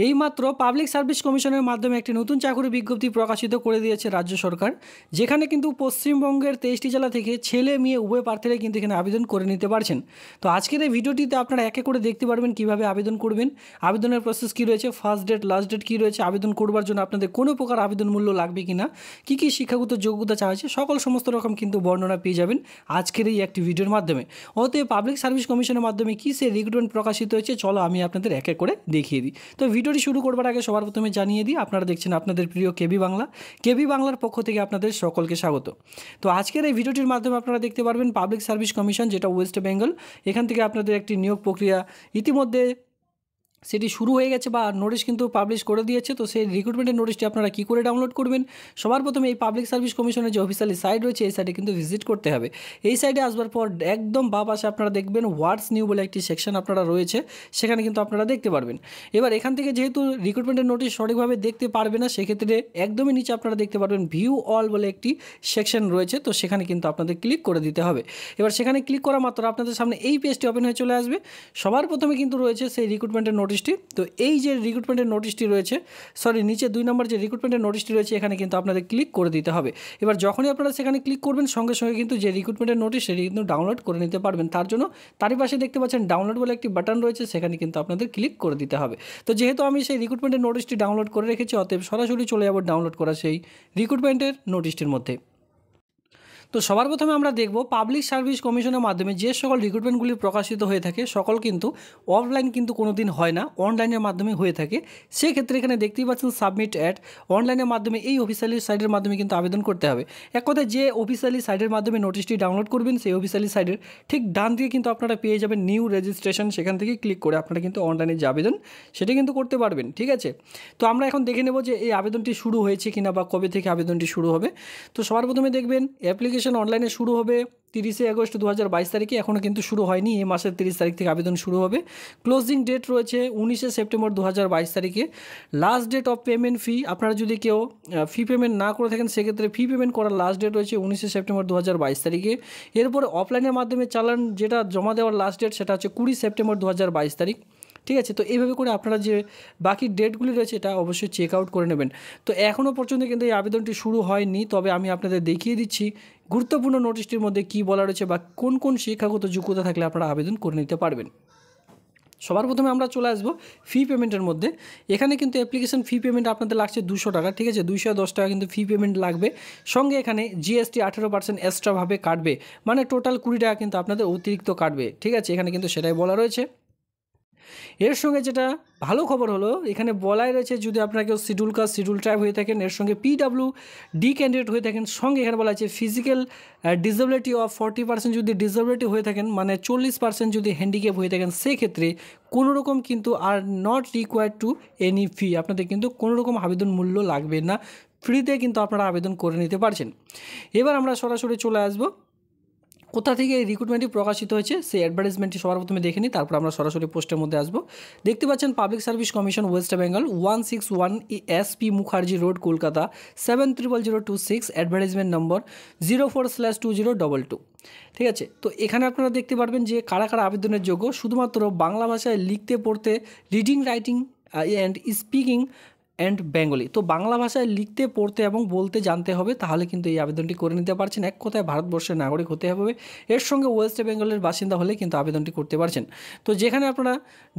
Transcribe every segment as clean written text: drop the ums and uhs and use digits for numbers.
এইমাত্র public service কমিশনের মাধ্যমে একটি নতুন চাকরি বিজ্ঞপ্তি প্রকাশিত করে দিয়েছে রাজ্য সরকার, যেখানে কিন্তু পশ্চিমবঙ্গের 23টি জেলা থেকে ছেলে মেয়ে উভয় প্রার্থীরা কিন্তু এখানে আবেদন করে নিতে পারছেন। তো আজকের এই ভিডিওটিতে আপনারা একে করে দেখতে পারবেন কিভাবে আবেদন করবেন, আবেদনের প্রসেস কী রয়েছে, ফার্স্ট ডেট লাস্ট ডেট কী রয়েছে, আবেদন করবার জন্য আপনাদের কোনো প্রকার আবেদন মূল্য লাগবে কি না, কী কী শিক্ষাগত যোগ্যতা চাওয়া হয়েছে, সমস্ত রকম কিন্তু বর্ণনা পেয়ে যাবেন আজকের এই একটি ভিডিওর মাধ্যমে। অতএব পাবলিক সার্ভিস কমিশনের মাধ্যমে কী সে রিক্রুটমেন্ট প্রকাশিত হয়েছে, চলো আমি আপনাদের এক এক করে দেখিয়ে দিই। তো ভিডিওটি শুরু করবার আগে সবার প্রথমে জানিয়ে দিই, আপনারা দেখছেন আপনাদের প্রিয় কেবি বাংলা। কেবি বাংলার পক্ষ থেকে আপনাদের সকলকে স্বাগত। তো আজকের এই ভিডিওটির মাধ্যমে আপনারা দেখতে পারবেন পাবলিক সার্ভিস কমিশন, যেটা ওয়েস্ট বেঙ্গল, এখান থেকে আপনাদের একটি নিয়োগ প্রক্রিয়া ইতিমধ্যে সেটি শুরু হয়ে গেছে বা নোটিশ কিন্তু পাবলিশ করে দিয়েছে। তো সেই রিক্রুটমেন্টের নোটিশটি আপনারা কী করে ডাউনলোড করবেন, সবার প্রথমে এই পাবলিক সার্ভিস কমিশনের যে অফিসিয়ালি সাইট রয়েছে এই সাইটে কিন্তু ভিজিট করতে হবে। এই সাইটে আসবার পর একদম বাঁ পাশে আপনারা দেখবেন হোয়াটস নিউ বলে একটি সেকশন আপনারা রয়েছে, সেখানে কিন্তু আপনারা দেখতে পারবেন। এবার এখান থেকে যেহেতু রিক্রুটমেন্টের নোটিশ সঠিকভাবে দেখতে পারবে না, সেক্ষেত্রে একদমই নিচে আপনারা দেখতে পারবেন ভিউ অল বলে একটি সেকশন রয়েছে, তো সেখানে কিন্তু আপনাদের ক্লিক করে দিতে হবে। এবার সেখানে ক্লিক করা মাত্র আপনাদের সামনে এই পেজটি ওপেন হয়ে চলে আসবে। সবার প্রথমে কিন্তু রয়েছে সেই রিক্রুটমেন্টের নোটিশটি। তো এই যে রিক্রুটমেন্টের নোটিশটি রয়েছে, নিচে 2 নম্বর যে রিক্রুটমেন্টের নোটিশটি রয়েছে, এখানে কিন্তু আপনাদের ক্লিক করে দিতে হবে। এবার যখনই আপনারা সেখানে ক্লিক করবেন, সঙ্গে সঙ্গে কিন্তু যে রিক্রুটমেন্টের নোটিশ সেটি কিন্তু ডাউনলোড করে নিতে পারবেন। তার জন্য তারই পাশে দেখতে পাচ্ছেন ডাউনলোড বলে একটি বাটন রয়েছে, সেখানে কিন্তু আপনাদের ক্লিক করে দিতে হবে। তো যেহেতু আমি সেই রিক্রুটমেন্টের নোটিশটি ডাউনলোড করে রেখেছি, অতএব সরাসরি চলে যাব ডাউনলোড করা সেই রিক্রুটমেন্টের নোটিশটির মধ্যে। তো সবার প্রথমে আমরা দেখব পাবলিক সার্ভিস কমিশনের মাধ্যমে যে সকল রিক্রুটমেন্টগুলি প্রকাশিত হয়ে থাকে সকল কিন্তু অফলাইন কিন্তু কোনো দিন হয় না, অনলাইনের মাধ্যমে হয়ে থাকে। সেক্ষেত্রে এখানে দেখতেই পাচ্ছেন সাবমিট অ্যাড, অনলাইনের মাধ্যমে এই অফিসিয়ালি সাইটের মাধ্যমে কিন্তু আবেদন করতে হবে। এক কথায় যে অফিসিয়ালি সাইটের মাধ্যমে নোটিশটি ডাউনলোড করবেন, সেই অফিসিয়ালি সাইটের ঠিক ডান দিকে কিন্তু আপনারা পেয়ে যাবেন নিউ রেজিস্ট্রেশন, সেখান থেকে ক্লিক করে আপনারা কিন্তু অনলাইনে যে আবেদন সেটি কিন্তু করতে পারবেন। ঠিক আছে, তো আমরা এখন দেখে নেব যে এই আবেদনটি শুরু হয়েছে কিনা বা কবে থেকে আবেদনটি শুরু হবে। তো সবার প্রথমে দেখবেন অ্যাপ্লিকেশন অনলাইনে শুরু হবে 30 আগস্ট 2022 তারিখে, এখনও কিন্তু শুরু হয়নি, এই মাসের 30 তারিখ থেকে আবেদন শুরু হবে। ক্লোজিং ডেট রয়েছে 19 সেপ্টেম্বর 2022 তারিখে। Last date of payment fee, আপনারা যদি কেউ ফি পেমেন্ট না করে থাকেন সেক্ষেত্রে ফি পেমেন্ট করার লাস্ট ডেট রয়েছে 19 সেপ্টেম্বর 2022 তারিখে। এরপরে অফলাইনের মাধ্যমে চালান যেটা জমা দেওয়ার লাস্ট ডেট সেটা হচ্ছে 20 সেপ্টেম্বর 2022 তারিখ। ঠিক আছে, তো এইভাবে করে আপনারা যে বাকি ডেটগুলি রয়েছে এটা অবশ্যই চেক আউট করে নেবেন। তো এখনও পর্যন্ত কিন্তু এই আবেদনটি শুরু হয়নি, তবে আমি আপনাদের দেখিয়ে দিচ্ছি গুরুত্বপূর্ণ নোটিশটির মধ্যে কী বলা রয়েছে বা কোন কোন শিক্ষাগত যোগ্যতা থাকলে আপনারা আবেদন করে নিতে পারবেন। সবার প্রথমে আমরা চলে আসবো ফি পেমেন্টের মধ্যে। এখানে কিন্তু অ্যাপ্লিকেশন ফি পেমেন্ট আপনাদের লাগছে 200 টাকা। ঠিক আছে, 210 টাকা কিন্তু ফি পেমেন্ট লাগবে। সঙ্গে এখানে জিএসটি 18% এক্সট্রাভাবে কাটবে, মানে টোটাল 20 টাকা কিন্তু আপনাদের অতিরিক্ত কাটবে। ঠিক আছে, এখানে কিন্তু সেটাই বলা রয়েছে। এর সঙ্গে যেটা ভালো খবর হলো, এখানে বলাই রয়েছে যদি আপনারা কেউ শিডিউল কাস্ট শিডিউল ট্রাইব হয়ে থাকেন, এর সঙ্গে PWD ক্যান্ডিডেট হয়ে থাকেন, সঙ্গে এখানে বলা আছে ফিজিক্যাল ডিসেবিলিটি অফ 40% যদি ডিসেবিলিটি হয়ে থাকেন, মানে 40% যদি হ্যান্ডিক্যাপ হয়ে থাকেন, সেক্ষেত্রে কোনো রকম কিন্তু are not required to any fee, আপনাদের কিন্তু কোনো রকম আবেদন মূল্য লাগবে না, ফ্রিতে কিন্তু আপনারা আবেদন করে নিতে পারছেন। এবার আমরা সরাসরি চলে আসবো কোথা থেকে এই রিক্রুটমেন্টটি প্রকাশিত হয়েছে সেই অ্যাডভার্টাইজমেন্টটি সবার প্রথমে দেখে নিই, তারপর আমরা সরাসরি পোস্টের মধ্যে আসবো। দেখতে পাচ্ছেন public service commission West Bengal 161 SP Mukherjee road Kolkata 700026, advertisement নম্বর 04/2022। ঠিক আছে, তো এখানে আপনারা দেখতে পারবেন যে কারা কারা আবেদনের যোগ্য। শুধুমাত্র বাংলা ভাষায় লিখতে পড়তে, reading writing and speaking and Bengali, তো বাংলা ভাষায় লিখতে পড়তে এবং বলতে জানতে হবে, তাহলে কিন্তু এই আবেদনটি করে নিতে পারছেন। এক কথায় ভারতবর্ষের নাগরিক হতে হবে, এর সঙ্গে ওয়েস্ট বেঙ্গলের বাসিন্দা হলে কিন্তু আবেদনটি করতে পারছেন। তো যেখানে আপনারা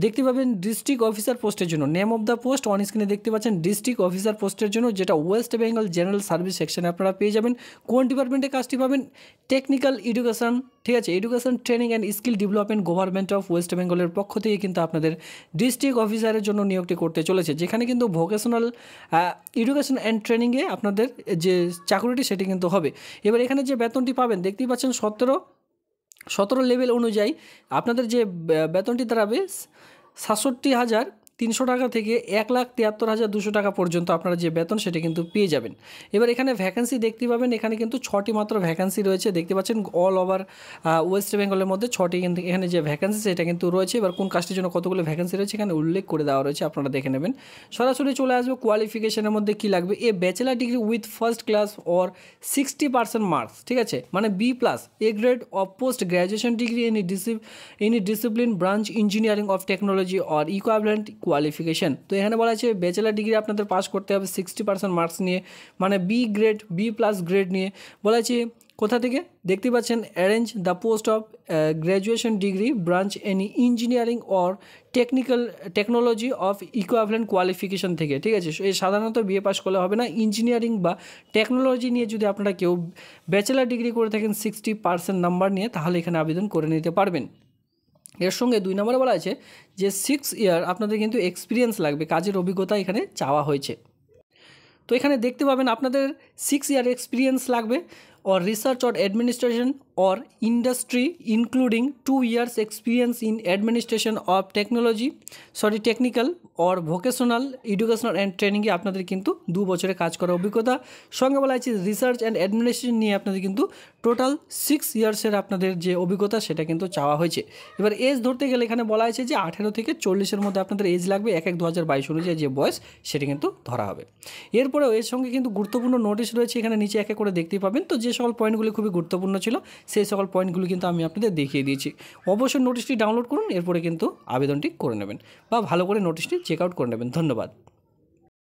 দেখতে পাবেন ডিস্ট্রিক্ট অফিসার পোস্টের জন্য name of the post on স্ক্রিনে দেখতে পাচ্ছেন ডিস্ট্রিক্ট অফিসার পোস্টের জন্য, যেটা ওয়েস্ট বেঙ্গল জেনারেল সার্ভিস সেকশনে আপনারা পেয়ে যাবেন। কোন ডিপার্টমেন্টে কাজটি পাবেন? Technical education. ঠিক আছে, education training and skill development government of West বেঙ্গলের পক্ষ থেকে কিন্তু আপনাদের ডিস্ট্রিক্ট অফিসারের জন্য নিয়োগটি করতে চলেছে, যেখানে কিন্তু ভোকেশনাল এডুকেশন অ্যান্ড ট্রেনিংয়ে আপনাদের যে চাকরিটি সেটি কিন্তু হবে। এবার এখানে যে বেতনটি পাবেন দেখতেই পাচ্ছেন 17 লেভেল অনুযায়ী আপনাদের যে বেতনটি দাঁড়াবে 67,300 টাকা থেকে 1,73,200 টাকা পর্যন্ত আপনারা যে বেতন সেটা কিন্তু পেয়ে যাবেন। এবার এখানে ভ্যাকেন্সি দেখতে পাবেন, এখানে কিন্তু 6টি মাত্র ভ্যাকেন্সি রয়েছে। দেখতে পাচ্ছেন অল ওভার ওয়েস্ট বেঙ্গলের মধ্যে 6টি কিন্তু এখানে যে ভ্যাকেন্সি সেটা কিন্তু রয়েছে। এবার কোন কাস্টের জন্য কতগুলো ভ্যাকেন্সি রয়েছে এখানে উল্লেখ করে দেওয়া রয়েছে, আপনারা দেখে নেবেন। সরাসরি চলে আসবে কোয়ালিফিকেশনের মধ্যে কী লাগবে। Bachelor degree with first class or 60% marks. ঠিক আছে, মানে B+, A grade of post graduation degree any discipline branch engineering of technology or equivalent qualification. তো এখানে বলা আছে ব্যাচেলার ডিগ্রি আপনাদের পাস করতে হবে 60% মার্কস নিয়ে, মানে B grade, B plus grade নিয়ে। বলা আছে কোথা থেকে দেখতে পাচ্ছেন, arrange the post of graduation degree branch any engineering or technology of equivalent qualification থেকে, ঠিক আছে। এই সাধারণত বিএ পাস করলে হবে না, ইঞ্জিনিয়ারিং বা টেকনোলজি নিয়ে যদি আপনারা কেউ ব্যাচেলার ডিগ্রি করে থাকেন 60% নাম্বার নিয়ে, তাহলে এখানে আবেদন করে নিতে পারবেন। এর সঙ্গে 2 নম্বরে বলা আছে যে 6 ইয়ার আপনাদের কিন্তু এক্সপিরিয়েন্স লাগবে, কাজের অভিজ্ঞতা এখানে চাওয়া হয়েছে। তো এখানে দেখতে পাবেন আপনাদের 6 ইয়ার এক্সপিরিয়েন্স লাগবে, or research or administration or industry including 2 years experience in administration of technical or vocational educational and training এ আপনাদের কিন্তু 2 বছরের কাজ করার অভিজ্ঞতা। সঙ্গে বলা আছে রিসার্চ অ্যান্ড অ্যাডমিনিস্ট্রেশন নিয়ে আপনাদের কিন্তু টোটাল 6 ইয়ার্সের আপনাদের যে অভিজ্ঞতা সেটা কিন্তু চাওয়া হয়েছে। এবার এজ ধরতে গেলে এখানে বলা আছে যে 18 থেকে 40-এর মধ্যে আপনাদের এজ লাগবে, 1/1/2022 অনুযায়ী যে বয়স সেটা কিন্তু ধরা হবে। এরপরেও এর সঙ্গে কিন্তু গুরুত্বপূর্ণ নোটিশ রয়েছে, এখানে নিচে এক এক করে দেখতেই পাবেন। তো যে সকল পয়েন্টগুলি খুবই গুরুত্বপূর্ণ ছিল সেই সকল পয়েন্টগুলি কিন্তু আমি আপনাদের দেখিয়ে দিয়েছি। অবশ্যই নোটিশটি ডাউনলোড করুন, এরপরে কিন্তু আবেদনটি করে নেবেন বা ভালো করে নোটিশটি চেক আউট করে নেবেন। ধন্যবাদ।